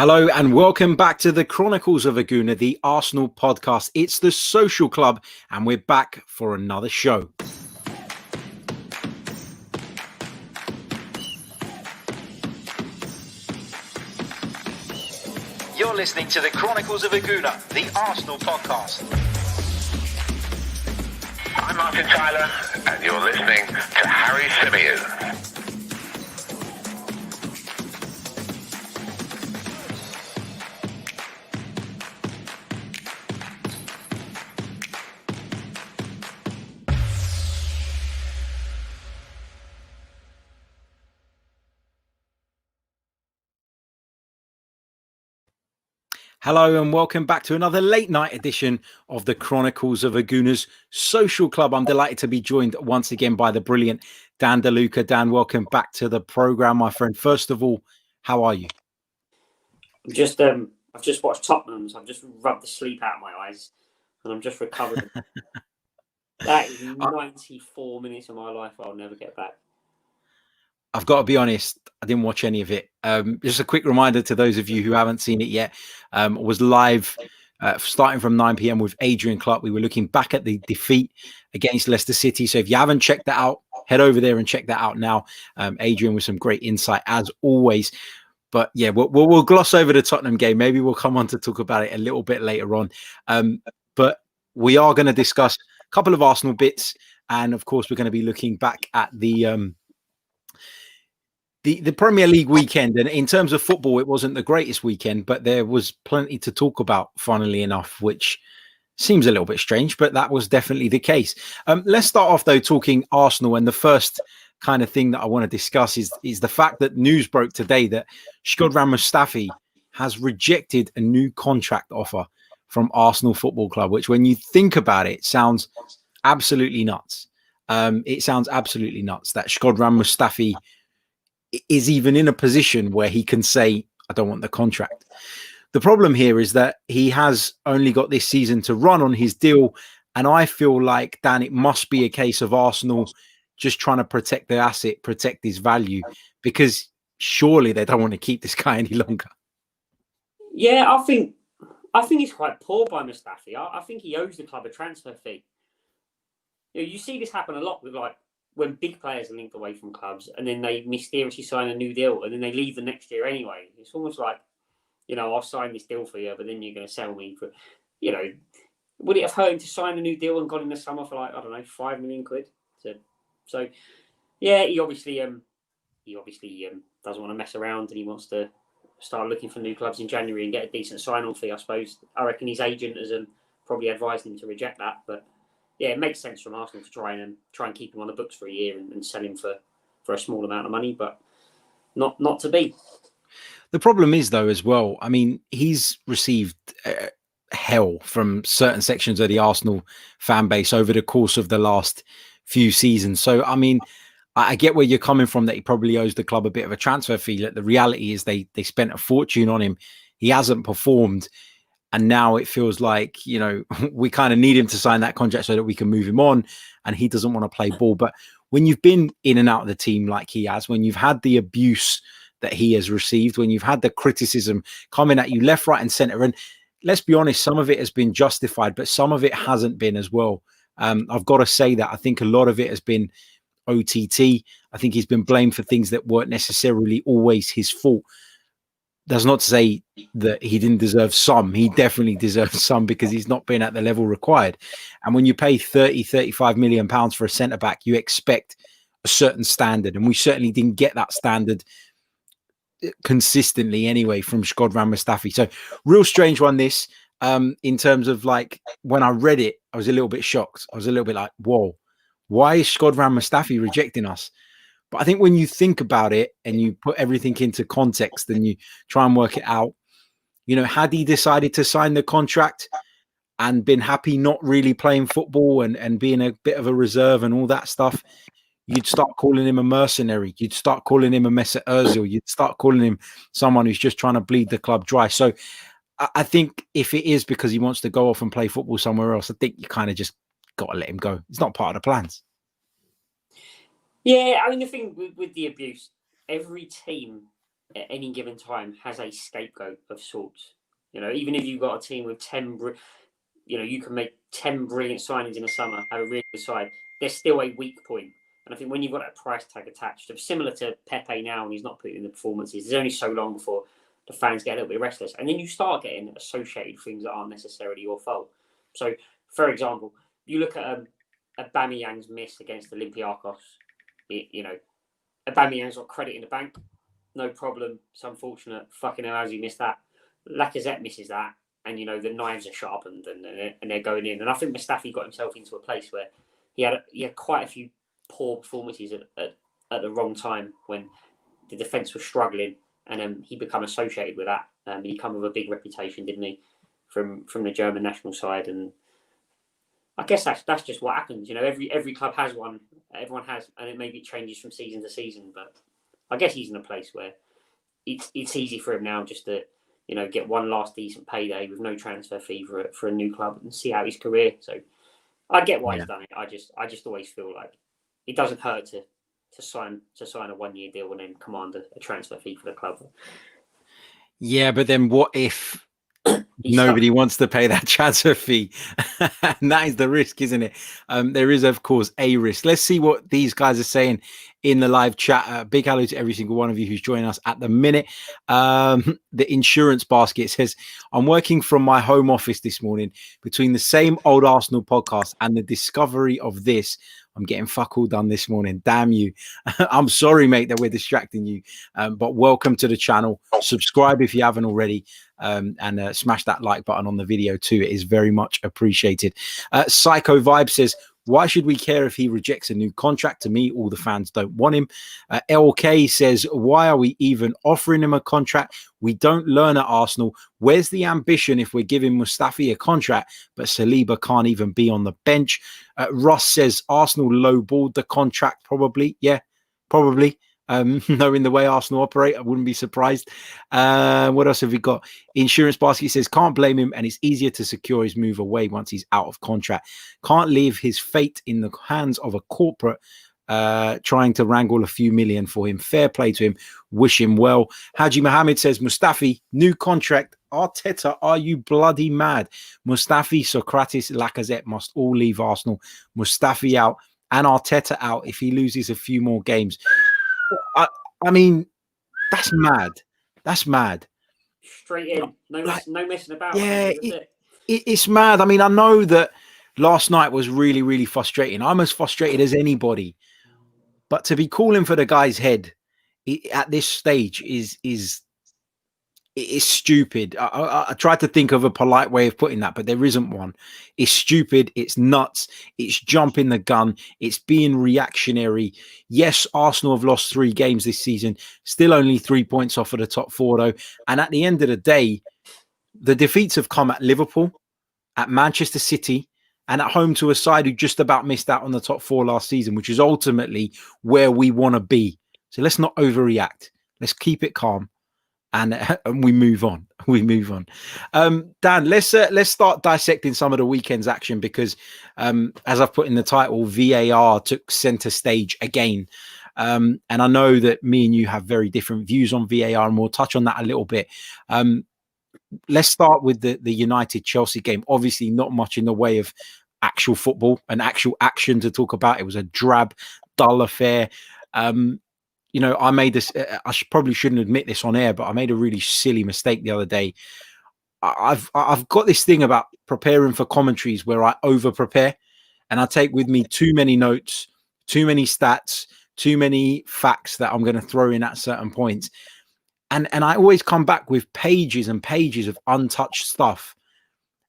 Hello and welcome back to the Chronicles of a Gooner, the Arsenal podcast. It's the social club and we're back for another show. You're listening to the Chronicles of a Gooner, the Arsenal podcast. I'm Martin Tyler and you're listening to Harry Symeou. Hello and welcome back to another late night edition of the Chronicles of a Gooner's social club. I'm delighted to be joined once again by the brilliant Dan De Luca. Dan, welcome back to the program, my friend. First of all, how are you? I've just watched Tottenham, so I've just rubbed the sleep out of my eyes and I'm just recovering. That is 94 minutes of my life I'll never get back. I've got to be honest, I didn't watch any of it. Just a quick reminder to those of you who haven't seen it yet, was live starting from 9 p.m. with Adrian Clark. We were looking back at the defeat against Leicester City. So if you haven't checked that out, head over there and check that out now. Adrian with some great insight as always. But yeah, we'll gloss over the Tottenham game. Maybe we'll come on to talk about it a little bit later on. But we are going to discuss a couple of Arsenal bits. And of course, we're going to be looking back at the Premier League weekend. And in terms of football, it wasn't the greatest weekend, but there was plenty to talk about, funnily enough, which seems a little bit strange, but that was definitely the case. Let's start off, though, talking Arsenal. And the first kind of thing that I want to discuss is the fact that news broke today that Shkodran Mustafi has rejected a new contract offer from Arsenal Football Club, which when you think about it, sounds absolutely nuts. It sounds absolutely nuts that Shkodran Mustafi is even in a position where he can say, I don't want the contract. The problem here is that he has only got this season to run on his deal. And I feel like, Dan, it must be a case of Arsenal just trying to protect their asset, protect his value, because surely they don't want to keep this guy any longer. Yeah, I think it's quite poor by Mustafi. I think he owes the club a transfer fee. You see this happen a lot with when big players are linked away from clubs and then they mysteriously sign a new deal and then they leave the next year anyway. It's almost like, I'll sign this deal for you, but then you're going to sell me for, would it have hurt him to sign a new deal and gone in the summer for 5 million quid? So yeah, he obviously doesn't want to mess around and he wants to start looking for new clubs in January and get a decent sign-on fee, I suppose. I reckon his agent has probably advised him to reject that, but yeah, it makes sense from Arsenal to try and keep him on the books for a year and sell him for a small amount of money, but not to be. The problem is, though, as well, I mean, he's received hell from certain sections of the Arsenal fan base over the course of the last few seasons. So, I mean, I get where you're coming from, that he probably owes the club a bit of a transfer fee. Like, the reality is they spent a fortune on him. He hasn't performed. And now it feels like, we kind of need him to sign that contract so that we can move him on. And he doesn't want to play ball. But when you've been in and out of the team like he has, when you've had the abuse that he has received, when you've had the criticism coming at you left, right and center, and let's be honest, some of it has been justified, but some of it hasn't been as well. I've got to say that I think a lot of it has been OTT. I think he's been blamed for things that weren't necessarily always his fault. That's not to say that he didn't deserve some. He definitely deserves some because he's not been at the level required. And when you pay 35 million pounds for a centre-back, you expect a certain standard. And we certainly didn't get that standard consistently anyway from Shkodran Mustafi. So real strange one, this, in terms of when I read it, I was a little bit shocked. I was a little bit like, whoa, why is Shkodran Mustafi rejecting us? But I think when you think about it and you put everything into context and you try and work it out, had he decided to sign the contract and been happy not really playing football and being a bit of a reserve and all that stuff, you'd start calling him a mercenary. You'd start calling him a Mesut Ozil. You'd start calling him someone who's just trying to bleed the club dry. So I think if it is because he wants to go off and play football somewhere else, I think you kind of just got to let him go. It's not part of the plans. Yeah, I mean, the thing with the abuse, every team at any given time has a scapegoat of sorts. Even if you've got a team with 10, you can make 10 brilliant signings in the summer, have a really good side. There's still a weak point. And I think when you've got that price tag attached, similar to Pepe now, and he's not putting in the performances, there's only so long before the fans get a little bit restless. And then you start getting associated with things that aren't necessarily your fault. So, for example, you look at Aubameyang's miss against Olympiacos. Aubameyang's got credit in the bank. No problem. It's unfortunate. Fucking hell, how's he missed that? Lacazette misses that. And, the knives are sharpened and they're going in. And I think Mustafi got himself into a place where he had quite a few poor performances at the wrong time when the defence was struggling. And he become associated with that. He come with a big reputation, didn't he, from the German national side. And I guess that's just what happens. Every club has one. Everyone has. And it maybe changes from season to season. But I guess he's in a place where it's easy for him now just to, get one last decent payday with no transfer fee for a new club and see out his career. So I get why he's done it. I just always feel like it doesn't hurt to sign a 1-year deal and then command a transfer fee for the club. Yeah, but then what if nobody wants to pay that transfer fee? And that is the risk, isn't it? There is, of course, a risk. Let's see what these guys are saying in the live chat. Big hello to every single one of you who's joining us at the minute. The insurance basket says, I'm working from my home office this morning. Between the same old Arsenal podcast and the discovery of this, I'm getting fuck all done this morning. Damn you. I'm sorry, mate, that we're distracting you. But welcome to the channel. Subscribe if you haven't already. And smash that like button on the video too. It is very much appreciated. Psycho Vibe says, why should we care if he rejects a new contract? To me, all the fans don't want him. LK says, why are we even offering him a contract? We don't learn at Arsenal. Where's the ambition if we're giving Mustafi a contract, but Saliba can't even be on the bench? Ross says, Arsenal lowballed the contract, probably. Yeah, probably. Knowing the way Arsenal operate, I wouldn't be surprised. What else have we got? Insurance Basket says, can't blame him, and it's easier to secure his move away once he's out of contract. Can't leave his fate in the hands of a corporate trying to wrangle a few million for him. Fair play to him. Wish him well. Haji Mohammed says, Mustafi, new contract. Arteta, are you bloody mad? Mustafi, Socrates, Lacazette must all leave Arsenal. Mustafi out and Arteta out if he loses a few more games. I mean, that's mad. That's mad. Straight in. No messing about. Yeah, it's mad. I mean, I know that last night was really, really frustrating. I'm as frustrated as anybody. But to be calling for the guy's head at this stage is stupid. I tried to think of a polite way of putting that, but there isn't one. It's stupid. It's nuts. It's jumping the gun. It's being reactionary. Yes, Arsenal have lost 3 games this season, still only 3 points off of the top 4, though. And at the end of the day, the defeats have come at Liverpool, at Manchester City, and at home to a side who just about missed out on the top 4 last season, which is ultimately where we want to be. So let's not overreact. Let's keep it calm. And we move on. Dan, let's start dissecting some of the weekend's action because, as I've put in the title, VAR took center stage again. And I know that me and you have very different views on VAR, and we'll touch on that a little bit. Let's start with the United Chelsea game. Obviously, not much in the way of actual football and actual action to talk about. It was a drab, dull affair. I made this, probably shouldn't admit this on air, but I made a really silly mistake the other day. I've got this thing about preparing for commentaries where I over prepare and I take with me too many notes, too many stats, too many facts that I'm going to throw in at certain points. And I always come back with pages and pages of untouched stuff.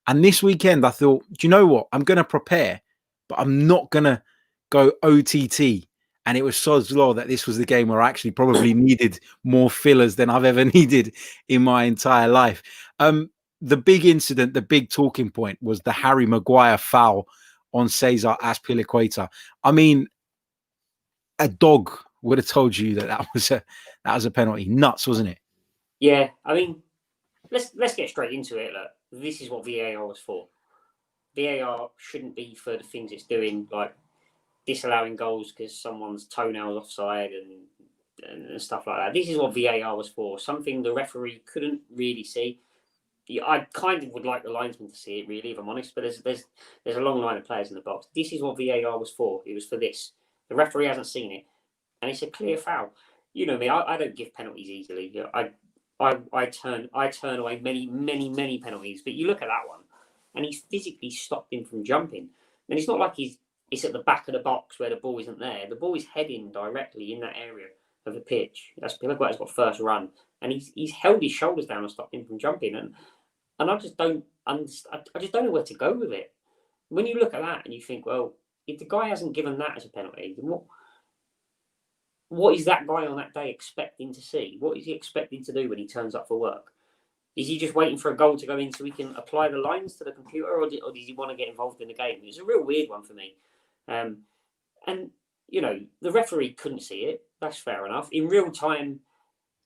And this weekend I thought, do you know what? I'm going to prepare, but I'm not going to go OTT. And it was sod's law that this was the game where I actually probably needed more fillers than I've ever needed in my entire life. The big incident, the big talking point was the Harry Maguire foul on Cesar Azpilicueta. I mean, a dog would have told you that was a penalty. Nuts, wasn't it? Yeah, I mean, let's get straight into it. Look, this is what VAR was for. VAR shouldn't be for the things it's doing, like disallowing goals because someone's toenails offside and and stuff like that. This is what VAR was for. Something the referee couldn't really see. I kind of would like the linesman to see it, really, if I'm honest. But there's a long line of players in the box. This is what VAR was for. It was for this. The referee hasn't seen it, and it's a clear foul. You know me. I don't give penalties easily. You know, I turn away many penalties. But you look at that one, and he's physically stopped him from jumping. And it's not like it's at the back of the box where the ball isn't there. The ball is heading directly in that area of the pitch. That's got first run, and he's held his shoulders down and stopped him from jumping. And I just don't understand. I just don't know where to go with it. When you look at that and you think, well, if the guy hasn't given that as a penalty, then what is that guy on that day expecting to see? What is he expecting to do when he turns up for work? Is he just waiting for a goal to go in so he can apply the lines to the computer, or does he want to get involved in the game? It's a real weird one for me. And, you know, the referee couldn't see it. That's fair enough. In real time,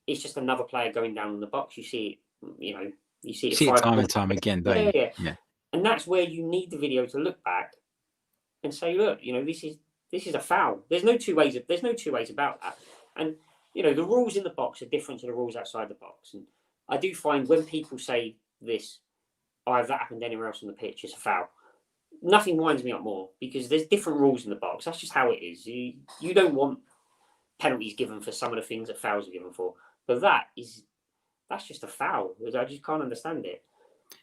it's just another player going down in the box. You see it, you know, you see it time and time again, don't you? Yeah. And that's where you need the video to look back and say, look, you know, this is a foul. There's no two ways about that. And, you know, the rules in the box are different to the rules outside the box. And I do find when people say this, oh, if that happened anywhere else on the pitch, it's a foul. Nothing winds me up more, because there's different rules in the box. That's just how it is. You don't want penalties given for some of the things that fouls are given for. But that's just a foul. I just can't understand it.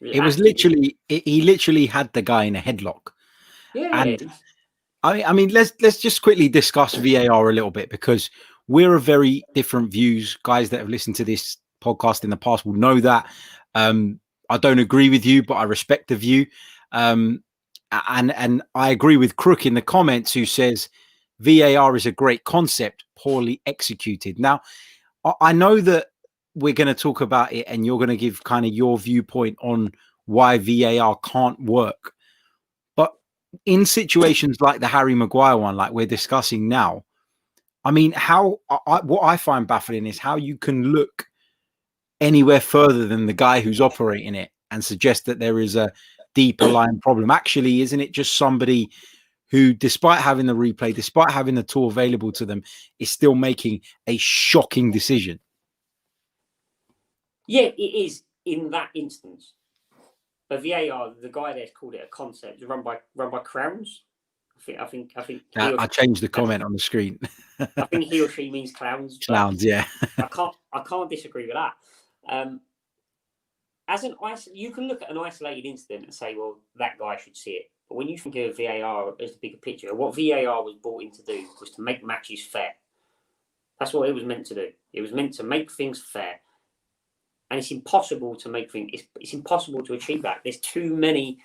It was literally, he literally had the guy in a headlock. Yeah. And I mean, let's just quickly discuss VAR a little bit, because we're of very different views. Guys that have listened to this podcast in the past will know that. I don't agree with you, but I respect the view. And I agree with Crook in the comments, who says VAR is a great concept, poorly executed. Now, I know that we're going to talk about it, and you're going to give kind of your viewpoint on why VAR can't work. But in situations like the Harry Maguire one, like we're discussing now, I mean, what I find baffling is how you can look anywhere further than the guy who's operating it and suggest that there is a deeper line problem. Actually, isn't it just somebody who, despite having the replay, despite having the tool available to them, is still making a shocking decision? Yeah, it is in that instance. But VAR, the guy there's called it a concept. It's run by Crowns. I think. I changed the comment on the screen. I think he or she means clowns. Clowns, yeah. I can't disagree with that. You can look at an isolated incident and say, well, that guy should see it. But when you think of VAR as the bigger picture, what VAR was brought in to do was to make matches fair. That's what it was meant to do. It was meant to make things fair. And it's impossible to make things. It's impossible to achieve that. There's too many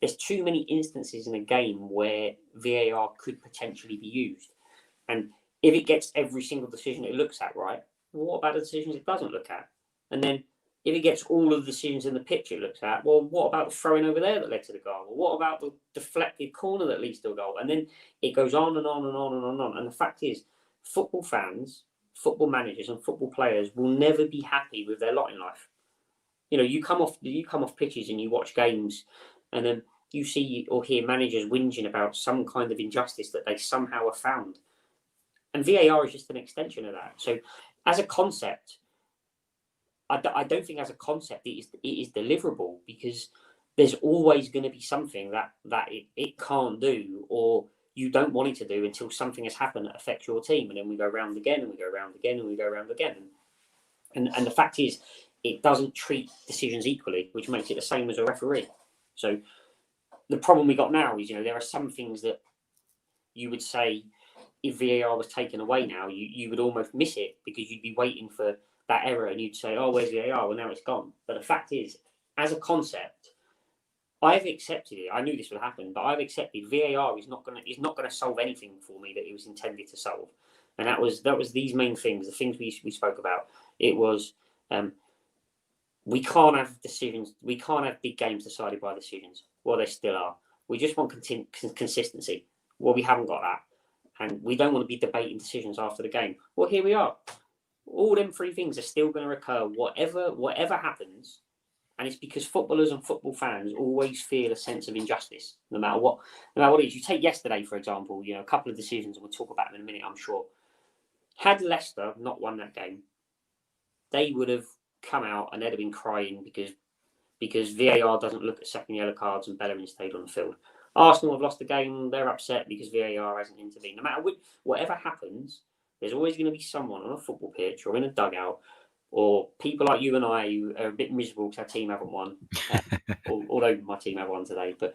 instances in a game where VAR could potentially be used. And if it gets every single decision it looks at right, well, what about the decisions it doesn't look at? And then if it gets all of the decisions in the pitch it looks at, well, what about the throwing over there that led to the goal? Well, what about the deflected corner that leads to a goal? And then it goes on and on and on and on and on. And the fact is, football fans, football managers, and football players will never be happy with their lot in life. You know, you come off pitches and you watch games, and then you see or hear managers whinging about some kind of injustice that they somehow have found. And VAR is just an extension of that. So as a concept, I don't think as a concept it is deliverable, because there's always going to be something that it can't do, or you don't want it to do, until something has happened that affects your team. And then we go round again, and we go round again, and we go round again. And the fact is, it doesn't treat decisions equally, which makes it the same as a referee. So the problem we got now is, you know, there are some things that you would say, if VAR was taken away now, you would almost miss it, because you'd be waiting for that error and you'd say, oh, where's VAR? Well, now it's gone. But the fact is, as a concept, I've accepted it. I knew this would happen, but I've accepted VAR is not going to solve anything for me that it was intended to solve. And that was these main things, the things we spoke about. It was we can't have decisions. We can't have big games decided by decisions. Well, they still are. We just want consistency. Well, we haven't got that. And we don't want to be debating decisions after the game. Well, here we are. All them three things are still going to recur, whatever happens. And it's because footballers and football fans always feel a sense of injustice, no matter what it is. You take yesterday, for example, you know, a couple of decisions, and we'll talk about them in a minute, I'm sure. Had Leicester not won that game, they would have come out and they'd have been crying because VAR doesn't look at second yellow cards and Bellerin stayed on the field. Arsenal have lost the game. They're upset because VAR hasn't intervened. No matter whatever happens, there's always going to be someone on a football pitch or in a dugout, or people like you and I who are a bit miserable because our team haven't won. Although my team have won today, but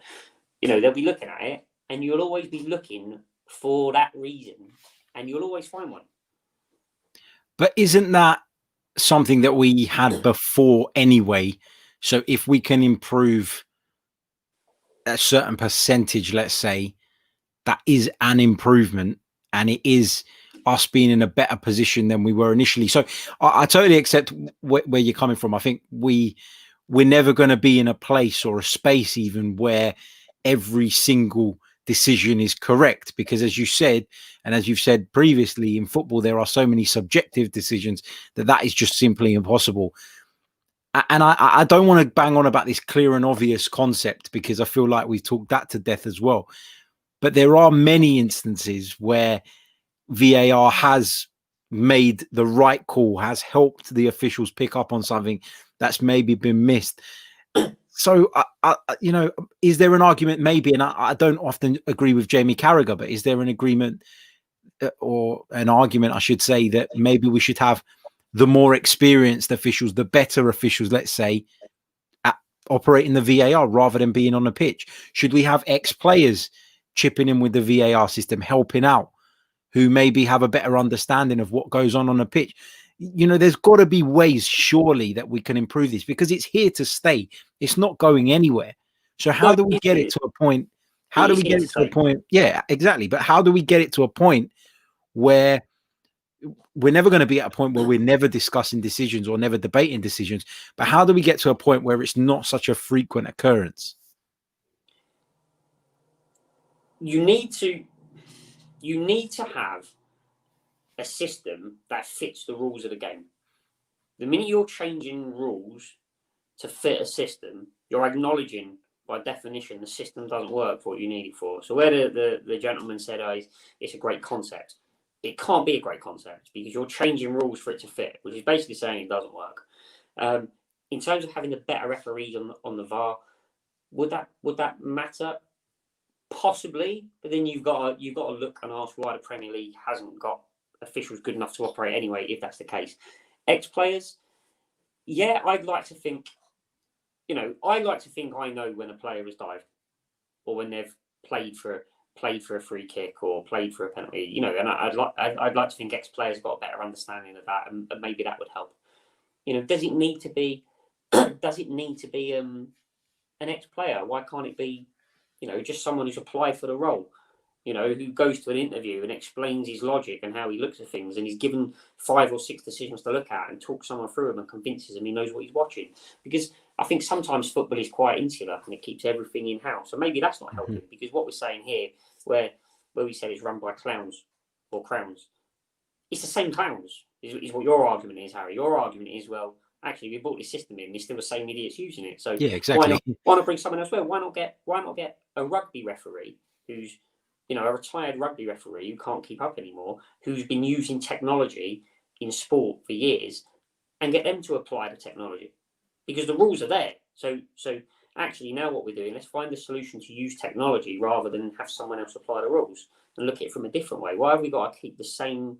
they'll be looking at it, and you'll always be looking for that reason, and you'll always find one. But isn't that something that we had before anyway? So if we can improve a certain percentage, let's say, that is an improvement, and it is us being in a better position than we were initially. So I totally accept where you're coming from. I think we're never going to be in a place or a space even where every single decision is correct, because as you said, and as you've said previously, in football there are so many subjective decisions that is just simply impossible. And I don't want to bang on about this clear and obvious concept, because I feel like we've talked that to death as well. But there are many instances where VAR has made the right call, has helped the officials pick up on something that's maybe been missed. So, is there an argument maybe, and I don't often agree with Jamie Carragher, but is there an agreement or an argument, I should say, that maybe we should have the more experienced officials, the better officials, let's say, operating the VAR rather than being on the pitch? Should we have ex-players chipping in with the VAR system, helping out, who maybe have a better understanding of what goes on the pitch? There's got to be ways, surely, that we can improve this, because it's here to stay. It's not going anywhere. So how do we get it to a point? How do we get it to a point? Yeah, exactly. But how do we get it to a point where we're never going to be at a point where we're never discussing decisions or never debating decisions? But how do we get to a point where it's not such a frequent occurrence? You need to have a system that fits the rules of the game. The minute you're changing rules to fit a system, you're acknowledging by definition the system doesn't work for what you need it for. So where the gentleman said, it's a great concept, it can't be a great concept because you're changing rules for it to fit, which is basically saying it doesn't work. In terms of having the better referees on the VAR, would that matter? Possibly, but then you've got to look and ask why the Premier League hasn't got officials good enough to operate anyway, if that's the case. Ex-players, yeah, I'd like to think I know when a player has dived, or when they've played for a free kick or played for a penalty, and I'd like to think ex-players got a better understanding of that, and maybe that would help. Does it need to be an ex-player? Why can't it be just someone who's applied for the role, who goes to an interview and explains his logic and how he looks at things, and he's given 5 or 6 decisions to look at and talks someone through them and convinces him he knows what he's watching? Because I think sometimes football is quite insular and it keeps everything in-house. So maybe that's not helping, because what we're saying here, where we said it's run by clowns or crowns, it's the same clowns, is what your argument is, Harry. Your argument is, well, actually, we brought this system in, there's still the same idiots using it. So yeah, exactly. Why not bring someone else? Well, why not get a rugby referee who's, a retired rugby referee who can't keep up anymore, who's been using technology in sport for years, and get them to apply the technology, because the rules are there. So actually, now what we're doing, let's find a solution to use technology rather than have someone else apply the rules and look at it from a different way. Why have we got to keep the same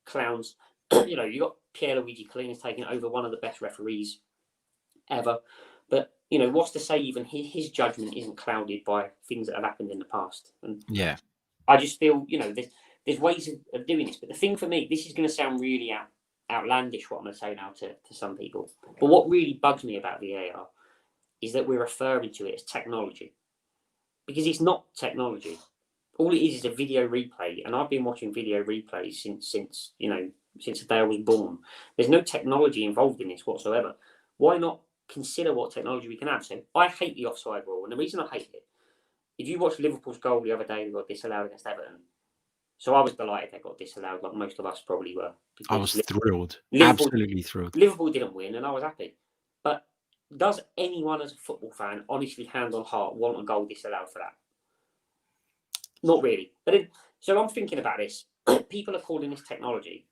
clowns? You got Pierluigi Collina's taking over, one of the best referees ever, but what's to say even his judgment isn't clouded by things that have happened in the past? And yeah, I just feel there's ways of doing this, but the thing for me, this is going to sound really outlandish what I'm going to say now to some people, but what really bugs me about VAR is that we're referring to it as technology, because it's not technology. All it is a video replay, and I've been watching video replays since the day I was born. There's no technology involved in this whatsoever. Why not consider what technology we can have? So I hate the offside rule, and the reason I hate it, if you watched Liverpool's goal the other day, they got disallowed against Everton. So I was delighted they got disallowed, like most of us probably were. I was thrilled, absolutely thrilled. Liverpool didn't win, and I was happy. But does anyone as a football fan, honestly, hand on heart, want a goal disallowed for that? Not really. But so I'm thinking about this. people are calling this technology.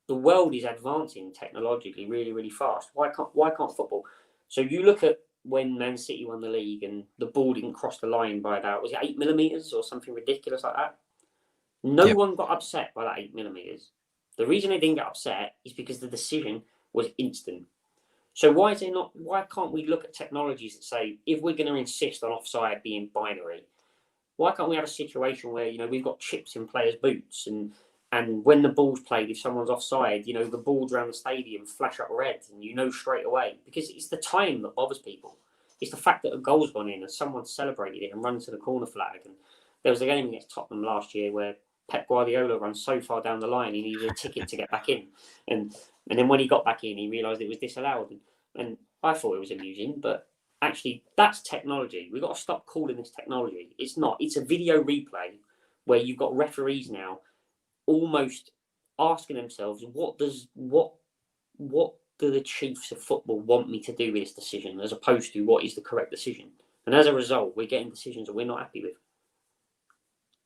The world is advancing technologically really, really fast. Why can't football? So you look at when Man City won the league and the ball didn't cross the line by about, was it 8 millimeters or something ridiculous like that? No one got upset by that 8 millimeters. The reason they didn't get upset is because the decision was instant. So why can't we look at technologies that say, if we're going to insist on offside being binary, why can't we have a situation where, we've got chips in players' boots and when the ball's played, if someone's offside, the balls around the stadium flash up red and straight away, because it's the time that bothers people. It's the fact that a goal's gone in and someone celebrated it and run to the corner flag. And there was a game against Tottenham last year where Pep Guardiola runs so far down the line, he needed a ticket to get back in. And then when he got back in, he realised it was disallowed. And I thought it was amusing, but actually that's technology. We've got to stop calling this technology. It's not. It's a video replay where you've got referees now almost asking themselves, what do the chiefs of football want me to do with this decision, as opposed to what is the correct decision? And as a result, we're getting decisions that we're not happy with.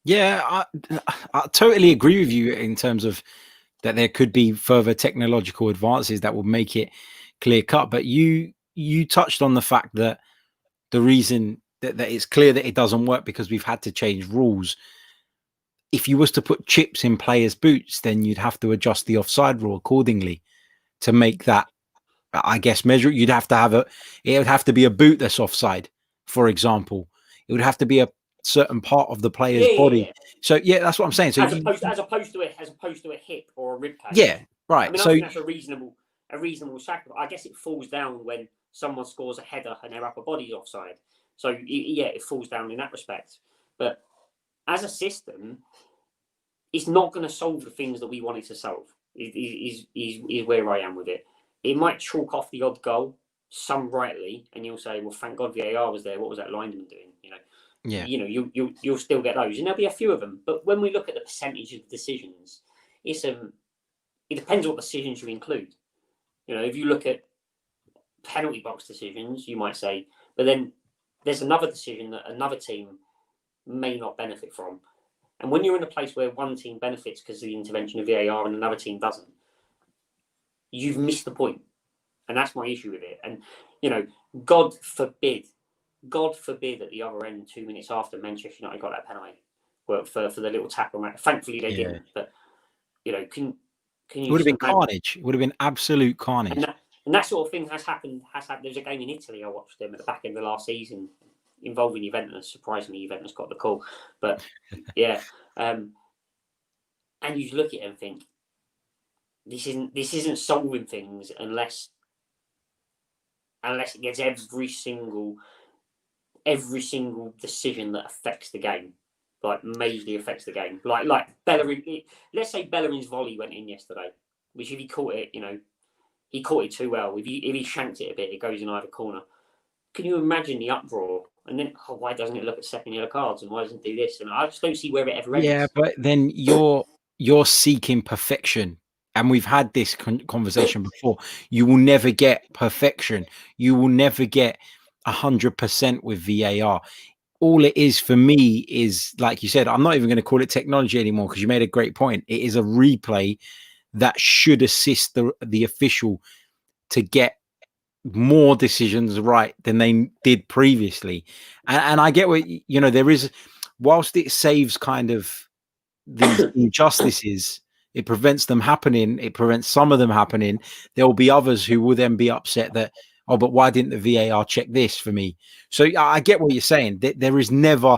Yeah, I totally agree with you in terms of that there could be further technological advances that will make it clear cut. But you touched on the fact that the reason that it's clear that it doesn't work because we've had to change rules. If you was to put chips in players' boots, then you'd have to adjust the offside rule accordingly to make that, I guess, measure. It would have to be a boot that's offside, for example. It would have to be a certain part of the player's body. Yeah. So yeah, that's what I'm saying. So as opposed to a hip or a rib cage. Yeah, right. I mean, I think that's a reasonable sacrifice. I guess it falls down when someone scores a header and their upper body's offside. So it falls down in that respect. But as a system, it's not going to solve the things that we want it to solve. Is where I am with it. It might chalk off the odd goal, some rightly, and you'll say, "Well, thank God VAR was there. What was that lineman doing?" You'll still get those, and there'll be a few of them. But when we look at the percentage of decisions, it depends what decisions you include. If you look at penalty box decisions, you might say, but then there's another decision that another team may not benefit from. And when you're in a place where one team benefits because of the intervention of VAR and another team doesn't, you've missed the point. And that's my issue with it. And, God forbid at the other end, 2 minutes after Manchester United got that penalty for the little tackle. Thankfully they didn't. But, can you... It would have been carnage. It would have been absolute carnage. And that sort of thing has happened. There was a game in Italy I watched them at the back end of the last season involving Juventus. Surprisingly, Juventus got the call. But, yeah. And you look at it and think, this isn't solving things unless it gets every single decision that affects the game, like majorly affects the game. Like Bellerin. Let's say Bellerin's volley went in yesterday, which if he caught it, he caught it too well. If he shanked it a bit, it goes in either corner. Can you imagine the uproar? And then, why doesn't it look at second yellow cards? And why doesn't it do this? And I just don't see where it ever ends. Yeah, but then you're seeking perfection. And we've had this conversation before. You will never get perfection. You will never get 100% with VAR. All it is for me is, like you said, I'm not even going to call it technology anymore because you made a great point. It is a replay that should assist the official to get more decisions right than they did previously. And I get what, there is, whilst it saves kind of these injustices, it prevents them happening. It prevents some of them happening. There will be others who will then be upset that, oh, but why didn't the VAR check this for me? So I get what you're saying. There is never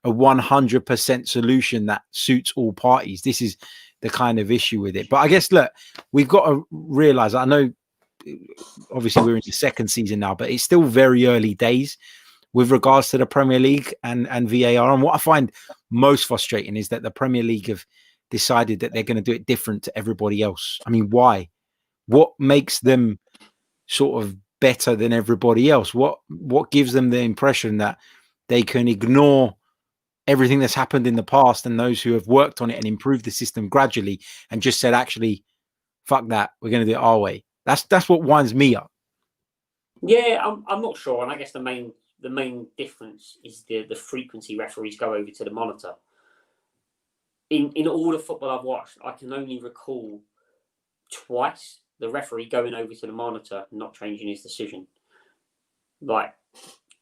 a 100% solution that suits all parties. This is the kind of issue with it. But I guess, look, we've got to realize, I know obviously we're in the second season now, but it's still very early days with regards to the Premier League and VAR. And what I find most frustrating is that the Premier League have decided that they're going to do it different to everybody else. I mean, why? What makes them sort of better than everybody else? What gives them the impression that they can ignore everything that's happened in the past and those who have worked on it and improved the system gradually and just said, actually, fuck that, we're going to do it our way? That's what winds me up. Yeah, I'm not sure. And I guess the main difference is the frequency referees go over to the monitor. in all the football I've watched, I can only recall twice the referee going over to the monitor and not changing his decision. Like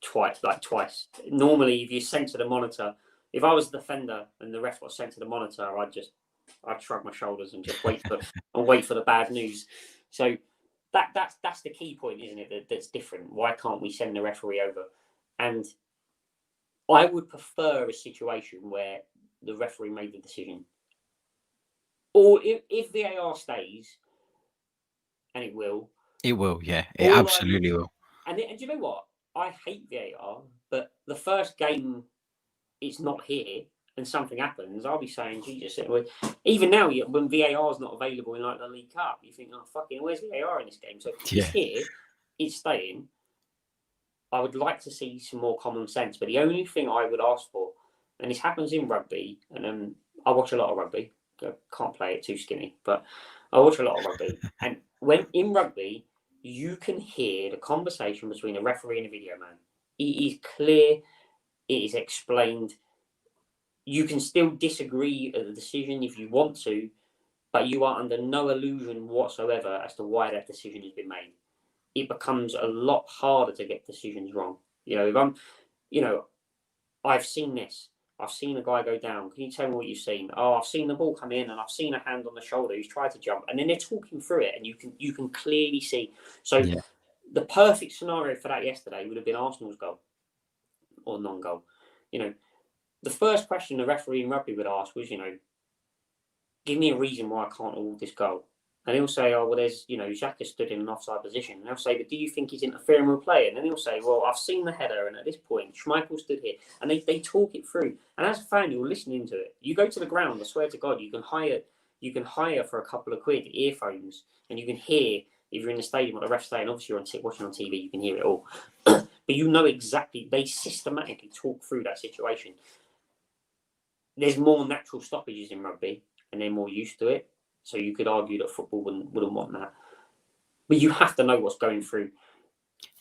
twice. Normally, if you sent to the monitor, if I was the defender and the ref got sent to the monitor, I'd shrug my shoulders and just wait for the bad news. So that's the key point, isn't it? That's different. Why can't we send the referee over? And I would prefer a situation where the referee made the decision. Or if VAR stays, and it will. It will, yeah. It absolutely will. And do you know what? I hate VAR, but the first game it's not here and something happens, I'll be saying, Jesus, even now, when VAR is not available in like the League Cup, you think, oh, fucking, where's VAR in this game? So if it's here, it's staying. I would like to see some more common sense, but the only thing I would ask for, and this happens in rugby, and I watch a lot of rugby. I can't play it, too skinny, but I watch a lot of rugby. And when in rugby, you can hear the conversation between a referee and a video man. It is clear, it is explained. You can still disagree at the decision if you want to, but you are under no illusion whatsoever as to why that decision has been made. It becomes a lot harder to get decisions wrong. I've seen this. I've seen a guy go down. Can you tell me what you've seen? Oh, I've seen the ball come in and I've seen a hand on the shoulder. He's tried to jump. And then they're talking through it and you can clearly see. So the perfect scenario for that yesterday would have been Arsenal's goal or non-goal. The first question the referee in rugby would ask was, give me a reason why I can't rule this goal. And he'll say, oh, well, there's, Xhaka stood in an offside position. And they'll say, but do you think he's interfering with play? And then he'll say, well, I've seen the header. And at this point, Schmeichel stood here. And they talk it through. And as a fan, you're listening to it. You go to the ground, I swear to God, you can hire for a couple of quid earphones. And you can hear, if you're in the stadium, what the ref's saying. Obviously, you're watching on TV, you can hear it all. But exactly, they systematically talk through that situation. There's more natural stoppages in rugby, and they're more used to it. So you could argue that football wouldn't want that. But you have to know what's going through.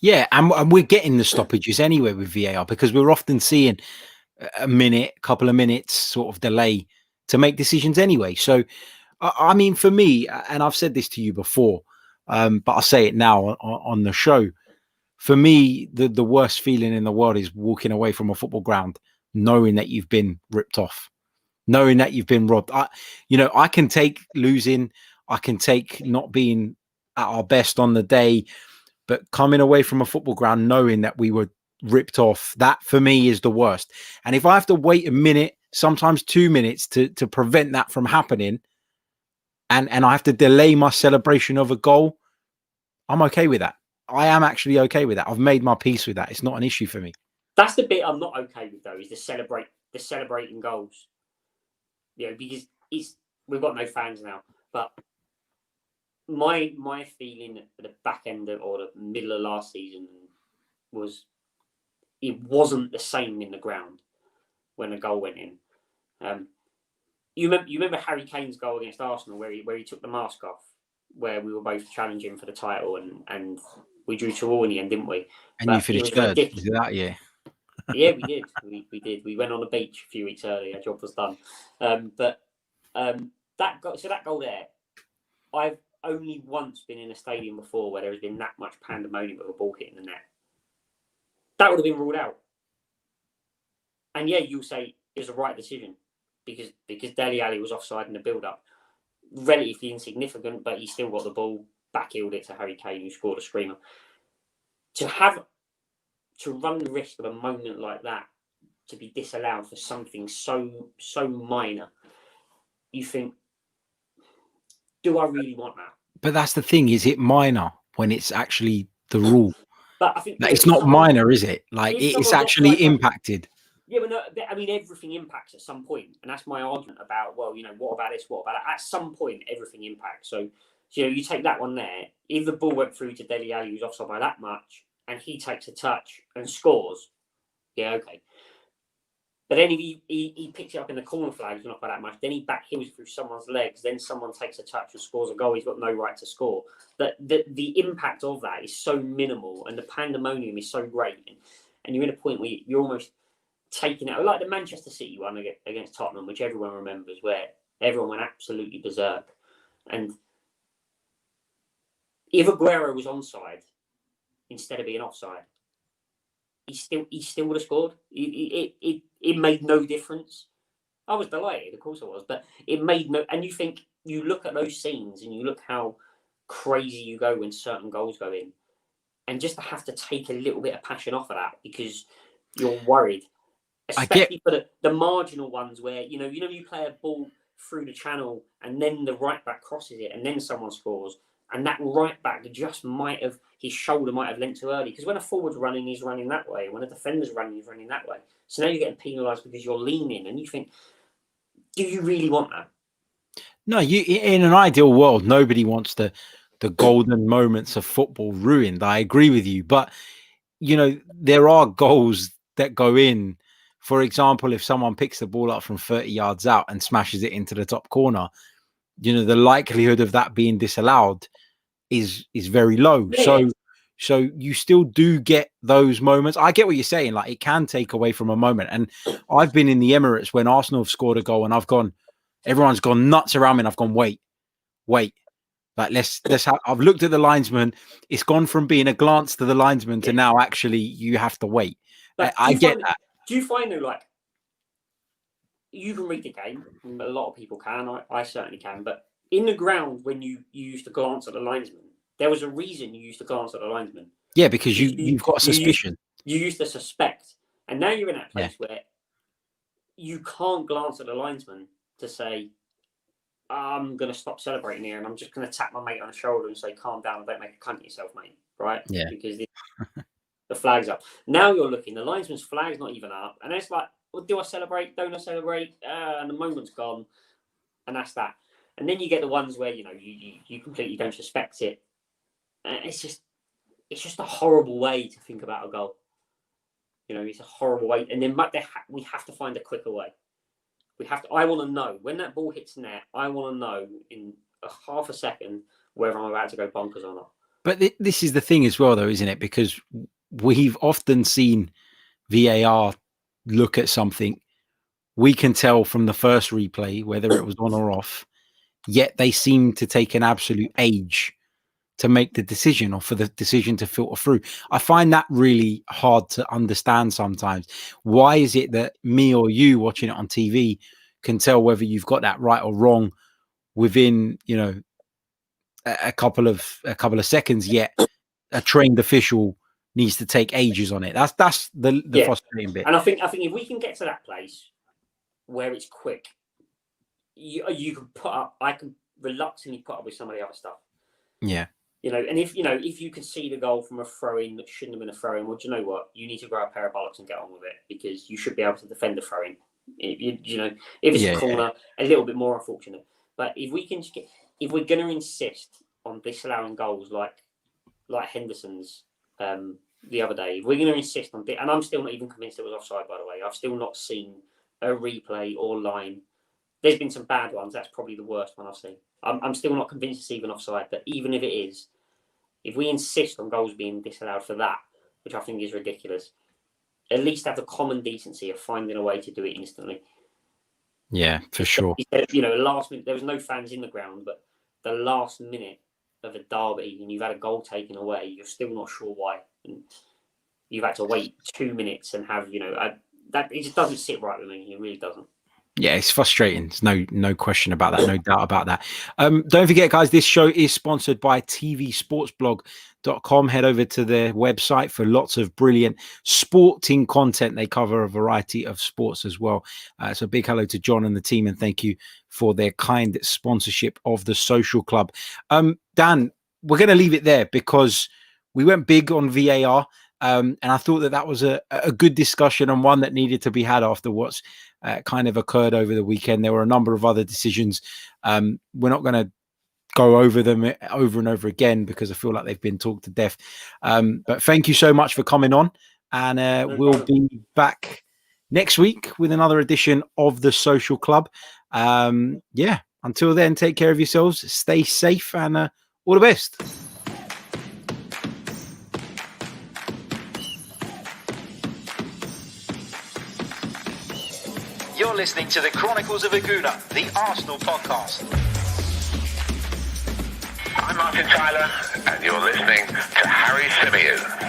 Yeah, and we're getting the stoppages anyway with VAR because we're often seeing a couple of minutes sort of delay to make decisions anyway. So, I mean, for me, and I've said this to you before, but I'll say it now on the show. For me, the worst feeling in the world is walking away from a football ground knowing that you've been ripped off, knowing that you've been robbed. I can take losing, I can take not being at our best on the day, but coming away from a football ground knowing that we were ripped off, that for me is the worst. And if I have to wait a minute, sometimes 2 minutes to prevent that from happening, and I have to delay my celebration of a goal, I'm okay with that. I am actually okay with that. I've made my peace with that. It's not an issue for me. That's the bit I'm not okay with, though, is the celebrating goals. Because we've got no fans now. But my feeling at the back end or the middle of last season was it wasn't the same in the ground when the goal went in. You remember Harry Kane's goal against Arsenal where he took the mask off, where we were both challenging for the title and we drew 2-2 in the end, didn't we? And but you finished third. Was it that year? Yeah, we did. We did. We went on the beach a few weeks earlier. Our job was done. That goal there, I've only once been in a stadium before where there has been that much pandemonium of a ball hitting the net. That would have been ruled out. And yeah, you'll say it was a right decision because Dele Alli was offside in the build-up. Relatively insignificant, but he still got the ball, back-heeled it to Harry Kane, who scored a screamer. To run the risk of a moment like that to be disallowed for something so minor, you think, do I really want that? But that's the thing, is it minor when it's actually the rule? But I think it's not minor, is it? Like it's actually impacted. Yeah, but no, I mean, everything impacts at some point, and that's my argument about, well, what about this? What about that? At some point, everything impacts. So you take that one there. If the ball went through to Dele Alli, who's offside by that much, and he takes a touch and scores, yeah, okay. But then if he picks it up in the corner flag, he's not by that much. Then he back heels through someone's legs. Then someone takes a touch and scores a goal. He's got no right to score. But the impact of that is so minimal, and the pandemonium is so great. And you're in a point where you're almost, taking it, like the Manchester City one against Tottenham, which everyone remembers, where everyone went absolutely berserk. And if Aguero was onside instead of being offside, he still would have scored. It made no difference. I was delighted, of course I was, but it made no. And you look at those scenes and you look how crazy you go when certain goals go in, and just to have to take a little bit of passion off of that because you're worried, especially for the marginal ones where you play a ball through the channel and then the right back crosses it and then someone scores. And that right back just his shoulder might have leant too early. Because when a forward's running, he's running that way. When a defender's running, he's running that way. So now you're getting penalised because you're leaning. And you think, do you really want that? No, in an ideal world, nobody wants the golden moments of football ruined. I agree with you. But, there are goals that go in. For example, if someone picks the ball up from 30 yards out and smashes it into the top corner, the likelihood of that being disallowed is very low. Yeah. So you still do get those moments. I get what you're saying. Like, it can take away from a moment. And I've been in the Emirates when Arsenal have scored a goal and everyone's gone nuts around me and I've gone, wait. Like, I've looked at the linesman. It's gone from being a glance to the linesman to now actually you have to wait. Like, I get that. Do you find though, like, you can read the game? A lot of people can. I certainly can. But in the ground, when you used to glance at the linesman, there was a reason you used to glance at the linesman. Yeah, because you've got a suspicion. You used to suspect. And now you're in that place where you can't glance at the linesman to say, I'm going to stop celebrating here and I'm just going to tap my mate on the shoulder and say, calm down, don't make a cunt of yourself, mate. Right? Yeah. Because the flag's up. Now you're looking, the linesman's flag's not even up. And it's like, well, do I celebrate? Don't I celebrate? And the moment's gone. And that's that. And then you get the ones where, you completely don't suspect it. It's just a horrible way to think about a goal. It's a horrible way. And then we have to find a quicker way. I want to know when that ball hits net. I want to know in a half a second whether I'm about to go bonkers or not. But this is the thing as well, though, isn't it? Because we've often seen VAR look at something. We can tell from the first replay whether it was on or off. Yet they seem to take an absolute age to make the decision or for the decision to filter through. I find that really hard to understand sometimes. Why is it that me or you watching it on TV can tell whether you've got that right or wrong within, a couple of seconds, yet a trained official needs to take ages on it? That's the frustrating bit. And I think if we can get to that place where it's quick, you can I can reluctantly put up with some of the other stuff. Yeah. And if you can see the goal from a throw-in that shouldn't have been a throw-in, well, do you know what? You need to grow a pair of bollocks and get on with it because you should be able to defend a throw-in. If it's a corner, a little bit more unfortunate. But if we're going to insist on disallowing goals like Henderson's the other day, if we're going to insist on and I'm still not even convinced it was offside, by the way. I've still not seen a replay or line. There's been some bad ones. That's probably the worst one I've seen. I'm still not convinced it's even offside. But even if it is, if we insist on goals being disallowed for that, which I think is ridiculous, at least have the common decency of finding a way to do it instantly. Yeah, for sure. Last minute, there was no fans in the ground, but the last minute of a derby and you've had a goal taken away, you're still not sure why. And you've had to wait 2 minutes and have, that it just doesn't sit right with me. It really doesn't. Yeah, it's frustrating. There's no question about that. No doubt about that. Don't forget, guys, this show is sponsored by tvsportsblog.com. Head over to their website for lots of brilliant sporting content. They cover a variety of sports as well. So big hello to John and the team, and thank you for their kind sponsorship of the Social Club. Dan, we're going to leave it there because we went big on VAR. And I thought that was a good discussion and one that needed to be had after what's kind of occurred over the weekend. There were a number of other decisions. We're not going to go over them over and over again because I feel like they've been talked to death. But thank you so much for coming on. And we'll be back next week with another edition of the Social Club. Until then, take care of yourselves, stay safe, and all the best. You're listening to the Chronicles of Aguna, the Arsenal podcast. I'm Martin Tyler, and you're listening to Harry Symeou.